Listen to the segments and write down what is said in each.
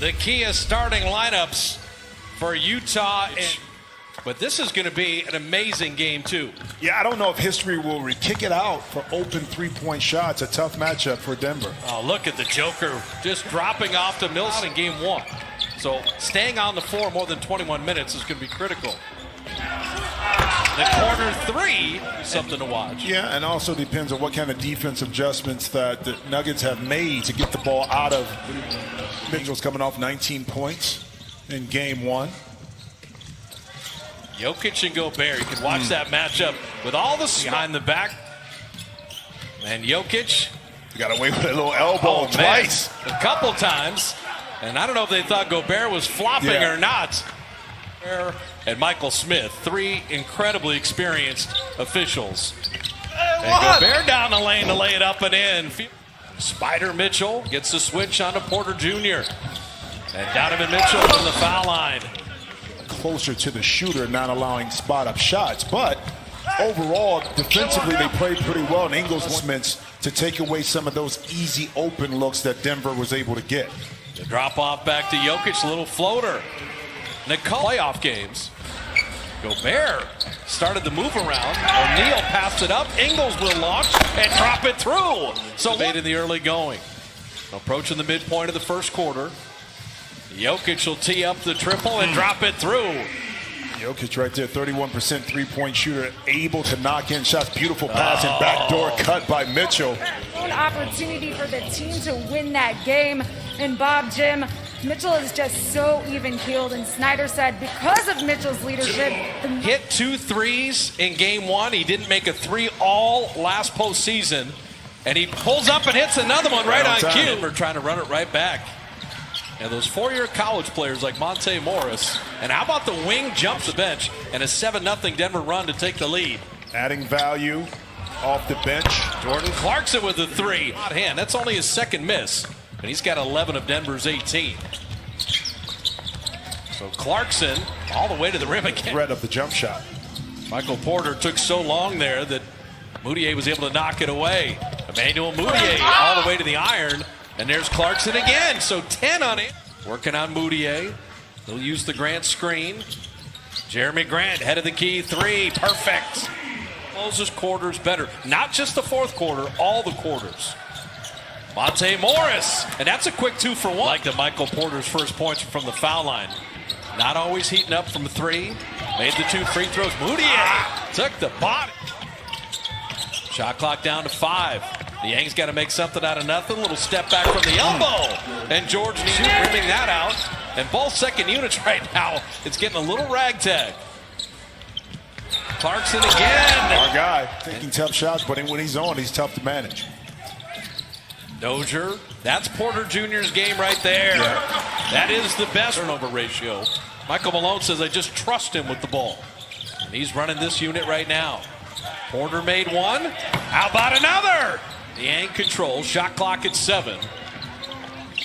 the Kia starting lineups for Utah. But this is going to be an amazing game, too. Yeah, I don't know if history will kick it out for open three-point shots. A tough matchup for Denver. Oh, look at the Joker just dropping off to Mills in game one. So staying on the floor more than 21 minutes is going to be critical. The corner three, something to watch. Yeah, and also depends on what kind of defensive adjustments that the Nuggets have made to get the ball out of. Mitchell's coming off 19 points in game one. Jokic and Gobert, you can watch that matchup with all the behind the back. And Jokic got away with a little elbow twice. Man, a couple times. And I don't know if they thought Gobert was flopping or not. And Michael Smith, three incredibly experienced officials. And Gobert down the lane to lay it up and in. Spider Mitchell gets the switch onto Porter Jr. And Donovan Mitchell from the foul line. Closer to the shooter, not allowing spot-up shots. But overall, defensively, they played pretty well. And Ingles wants to take away some of those easy open looks that Denver was able to get. The drop off back to Jokic, little floater. Playoff games. Gobert started the move around. O'Neal passed it up. Ingles will launch and drop it through. So late in the early going. Approaching the midpoint of the first quarter. Jokic will tee up the triple and drop it through. Jokic right there, 31% three-point shooter, able to knock in shots. Beautiful pass and backdoor cut by Mitchell. An opportunity for the team to win that game. And Bob, Jim, Mitchell is just so even-keeled. And Snyder said because of Mitchell's leadership. Hit 2 threes in game one. He didn't make a three all last postseason. And he pulls up and hits another one right on cue. We're trying to run it right back. And those four-year college players like Monte Morris. And how about the wing jumps the bench and a 7-0 Denver run to take the lead. Adding value off the bench. Jordan Clarkson with the three. Hot hand. That's only his second miss. And he's got 11 of Denver's 18. So Clarkson all the way to the rim again. Threat of the jump shot. Michael Porter took so long there that Moutier was able to knock it away. Emmanuel Moutier all the way to the iron. And there's Clarkson again, so 10 on it. Working on Moutier. He'll use the Grant screen. Jeremy Grant, head of the key, three, perfect. Closes quarters better. Not just the fourth quarter, all the quarters. Monte Morris, and that's a quick 2 for 1. Like the Michael Porter's first points from the foul line. Not always heating up from 3. Made the 2 free throws. Moutier took the body. Shot clock down to 5. The Yanks got to make something out of nothing. A little step back from the elbow. And George needs ripping that out. And both second units right now, it's getting a little ragtag. Clarkson again. Our guy taking tough shots, but when he's on, he's tough to manage. Dozier, that's Porter Jr.'s game right there. Yeah. That is the best turnover ratio. Michael Malone says, I just trust him with the ball. And he's running this unit right now. Porter made one. How about another? The Yank control. Shot clock at 7.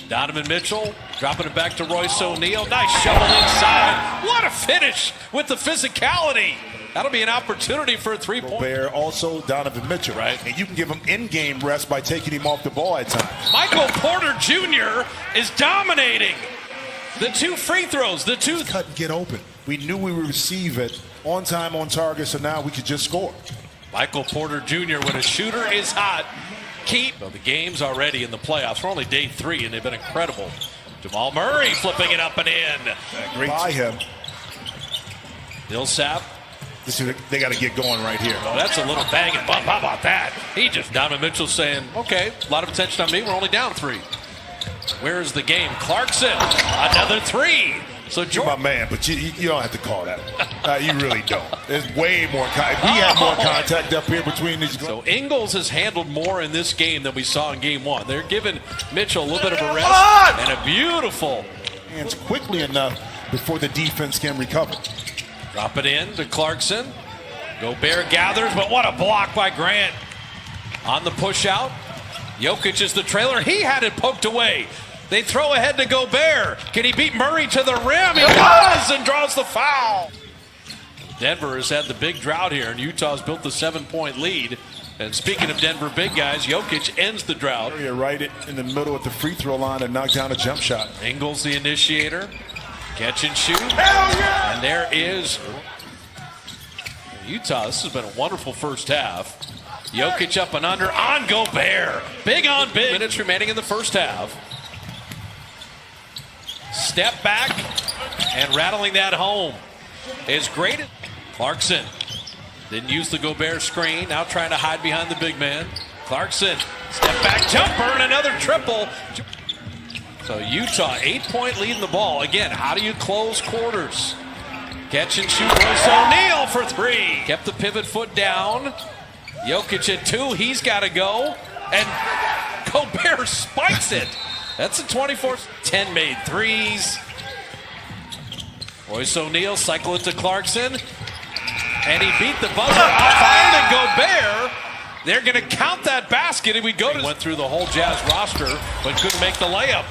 Donovan Mitchell dropping it back to Royce O'Neal. Nice shovel inside. What a finish with the physicality. That'll be an opportunity for a 3-point. Gobert, also Donovan Mitchell. Right. And you can give him in-game rest by taking him off the ball at times. Michael Porter Jr. is dominating. The 2 free throws, the 2. Cut and get open. We knew we would receive it on time, on target, so now we could just score. Michael Porter Jr. when a shooter is hot. Well, the game's already in the playoffs. We're only day 3, and they've been incredible. Jamal Murray flipping it up and in. Great by him. Millsap. They got to get going right here. Oh, that's a little bang and bump. How about that? Donovan Mitchell saying, okay, a lot of attention on me. We're only down 3. Where's the game? Clarkson, another 3. So You're my man, but you don't have to call that. You really don't. There's way more contact. We have more contact up here between these. So Ingles has handled more in this game than we saw in game 1. They're giving Mitchell a little bit of a rest and a beautiful hands quickly enough before the defense can recover. Drop it in to Clarkson. Gobert gathers, but what a block by Grant. On the push out. Jokic is the trailer. He had it poked away. They throw ahead to Gobert. Can he beat Murray to the rim? He does and draws the foul. Denver has had the big drought here, and Utah's built the 7-point lead. And speaking of Denver big guys, Jokic ends the drought. You're right in the middle at the free throw line and knocked down a jump shot. Ingles the initiator. Catch and shoot. And there is Utah. This has been a wonderful first half. Jokic up and under on Gobert. Big on big. Minutes remaining in the first half. Step back and rattling that home is great. Clarkson didn't use the Gobert screen. Now trying to hide behind the big man. Clarkson, step back jumper and another triple. So Utah, 8-point lead in the ball. Again, how do you close quarters? Catch and shoot. Royce O'Neal for three. Kept the pivot foot down. Jokic at two. He's got to go. And Gobert spikes it. That's a 24. 10 made threes. Royce O'Neal cycle it to Clarkson. And he beat the buzzer off Iron and Gobert. They're going to count that basket. And we go to went through the whole Jazz roster, but couldn't make the layup.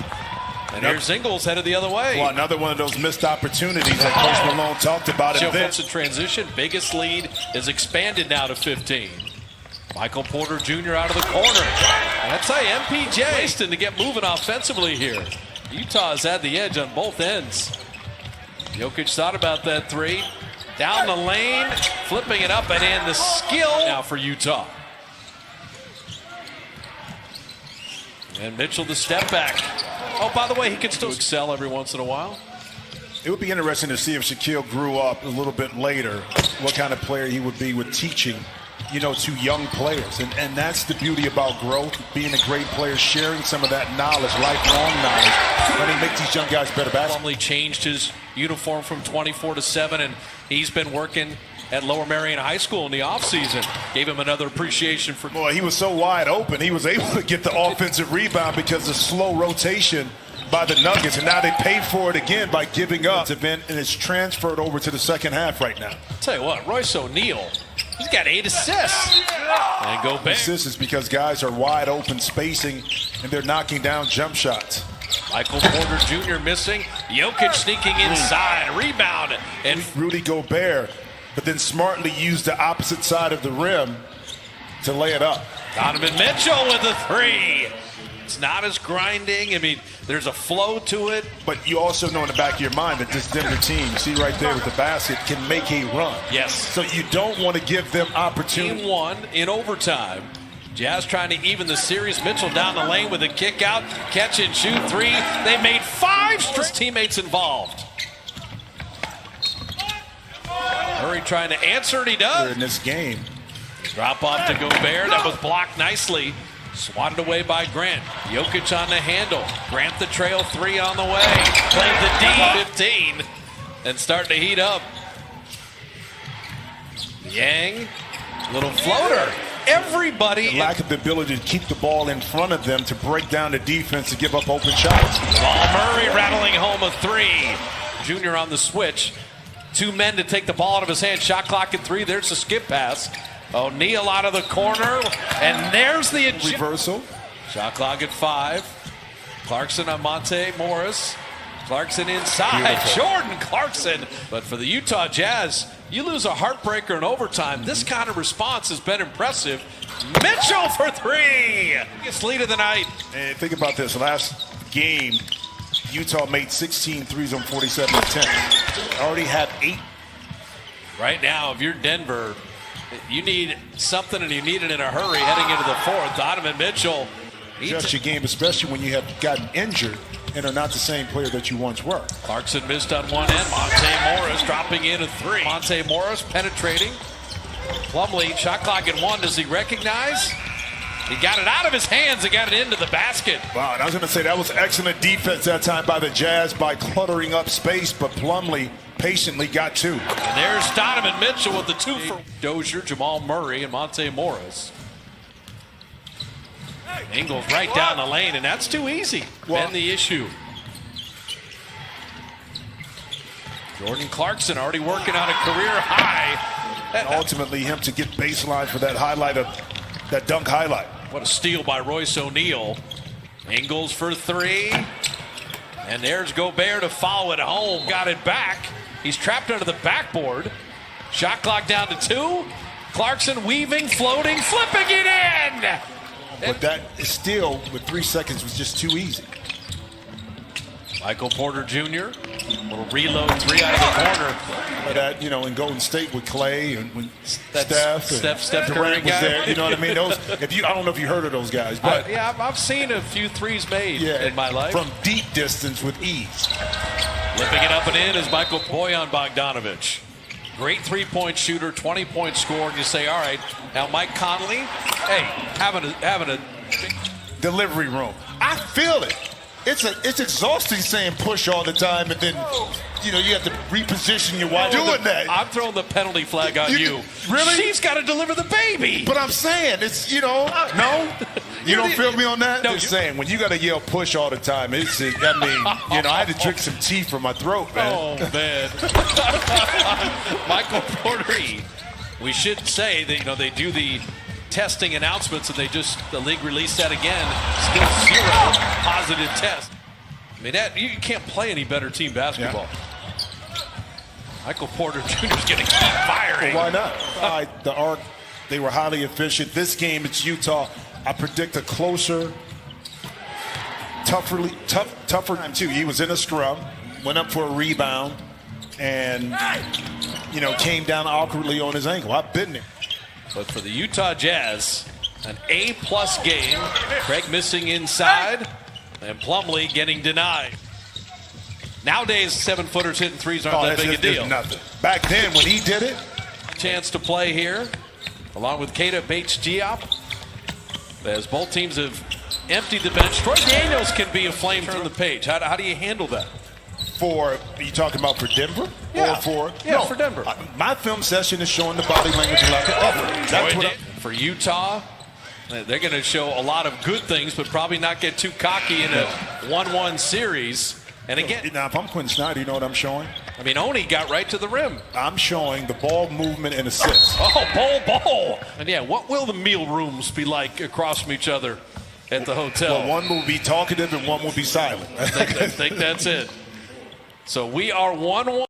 And here's Ingles headed the other way. Well, another one of those missed opportunities that Coach Malone talked about. Offense in transition. Biggest lead is expanded now to 15. Michael Porter Jr. out of the corner. And that's how MPJ Waston to get moving offensively here. Utah has had the edge on both ends. Jokic thought about that three. Down the lane, flipping it up and in. The skill now for Utah. And Mitchell the step back. Oh, by the way, he can still excel every once in a while. It would be interesting to see if Shaquille grew up a little bit later, what kind of player he would be with teaching, to young players. And that's the beauty about growth, being a great player, sharing some of that knowledge, lifelong knowledge, letting make these young guys better basketball. Plumlee changed his uniform from 24 to 7, and he's been working at Lower Merion High School in the offseason. Gave him another appreciation for. Boy, he was so wide open. He was able to get the offensive rebound because of slow rotation by the Nuggets, and now they paid for it again by giving up. And it's transferred over to the second half right now. I'll tell you what, Royce O'Neal, he's got 8 assists. And go back. Assists is because guys are wide open spacing, and they're knocking down jump shots. Michael Porter Jr. missing. Jokic sneaking inside. Rebound. And Rudy Gobert, but then smartly used the opposite side of the rim to lay it up. Donovan Mitchell with a three. It's not as grinding. I mean, there's a flow to it. But you also know in the back of your mind that this Denver team, see right there with the basket, can make a run. Yes. So you don't want to give them opportunity. Game 1 in overtime. Jazz trying to even the series. Mitchell down the lane with a kick out. Catch and shoot three. They made 5 straight teammates involved. Murray trying to answer, and he does. In this game. Drop off to Gobert. That was blocked nicely. Swatted away by Grant. Jokic on the handle. Grant the trail 3 on the way. Played the D. 15. And starting to heat up. Yang. Little floater. Everybody. The lack of the ability to keep the ball in front of them to break down the defense to give up open shots. Ball Murray rattling home a 3. Junior on the switch. 2 men to take the ball out of his hand. Shot clock at 3. There's a skip pass. O'Neal out of the corner. And there's the reversal. Shot clock at 5. Clarkson on Monte Morris. Clarkson inside. Beautiful. Jordan Clarkson. But for the Utah Jazz, you lose a heartbreaker in overtime. This kind of response has been impressive. Mitchell for 3. Biggest lead of the night. And think about this. Last game, Utah made 16 threes on 47 attempts. Already had 8. Right now, if you're Denver, you need something, and you need it in a hurry heading into the 4th. Donovan Mitchell. Adjust your game, especially when you have gotten injured and are not the same player that you once were. Clarkson missed on one end. Monte Morris dropping in a 3. Monte Morris penetrating. Plumlee, shot clock at 1. Does he recognize? He got it out of his hands and got it into the basket. Wow, and I was going to say that was excellent defense that time by the Jazz by cluttering up space, but Plumlee patiently got 2. And there's Donovan Mitchell with the 2 for Dozier, Jamal Murray, and Monte Morris. Ingles right down the lane, and that's too easy. Well, Been the issue. Jordan Clarkson already working on a career high. And ultimately him to get baseline for that highlight of that dunk highlight. What a steal by Royce O'Neal. Ingles for 3. And there's Gobert to follow it home. Got it back. He's trapped under the backboard. Shot clock down to 2. Clarkson weaving, floating, flipping it in. But that is still, with 3 seconds, was just too easy. Michael Porter Jr. Little reload, 3 out of the corner. But that, you know, in Golden State with Clay and when Steph Durant Curry was there, you know what I mean? Those, I don't know if you heard of those guys, but I've seen a few threes made in my life from deep distance with ease. Lifting it up and in is Michael Bojan Bogdanovic. Great three-point shooter, 20-point scorer. And you say, all right, now Mike Conley, hey, having a Delivery room. I feel it. It's exhausting saying push all the time, and then you have to reposition your wife doing that. I'm throwing the penalty flag on you. Really? She's got to deliver the baby. But I'm saying it's no. You don't feel me on that? No, Just saying when you got to yell push all the time, I had to drink some tea from my throat, man. Oh man. Michael Porter. We should say that they do the testing announcements, and the league released that again. Still 0 positive tests. I mean, that you can't play any better team basketball. Yeah. Michael Porter Jr. is going to keep firing. Well, why not? The Arc, they were highly efficient. This game, it's Utah. I predict a closer, tougher time too. He was in a scrum, went up for a rebound, and came down awkwardly on his ankle. I've been there. But for the Utah Jazz, an A-plus game. Craig missing inside, and Plumlee getting denied. Nowadays, 7-footers hitting threes aren't that big a deal. Nothing. Back then, when he did it, chance to play here, along with Keita Bates-Diop, as both teams have emptied the bench. Troy Daniels can be a flame from the page. How do you handle that? Are you talking about for Denver? Yeah. Or for Denver. My film session is showing the body language of lack of effort. That's what for Utah, they're going to show a lot of good things, but probably not get too cocky in a 1-1 series. And again, now if I'm Quinn Snyder, you know what I'm showing? I mean, Oni got right to the rim. I'm showing the ball movement and assists. Oh, ball. And yeah, what will the meal rooms be like across from each other at the hotel? Well, one will be talkative and one will be silent. I think that's it. So we are 1-1.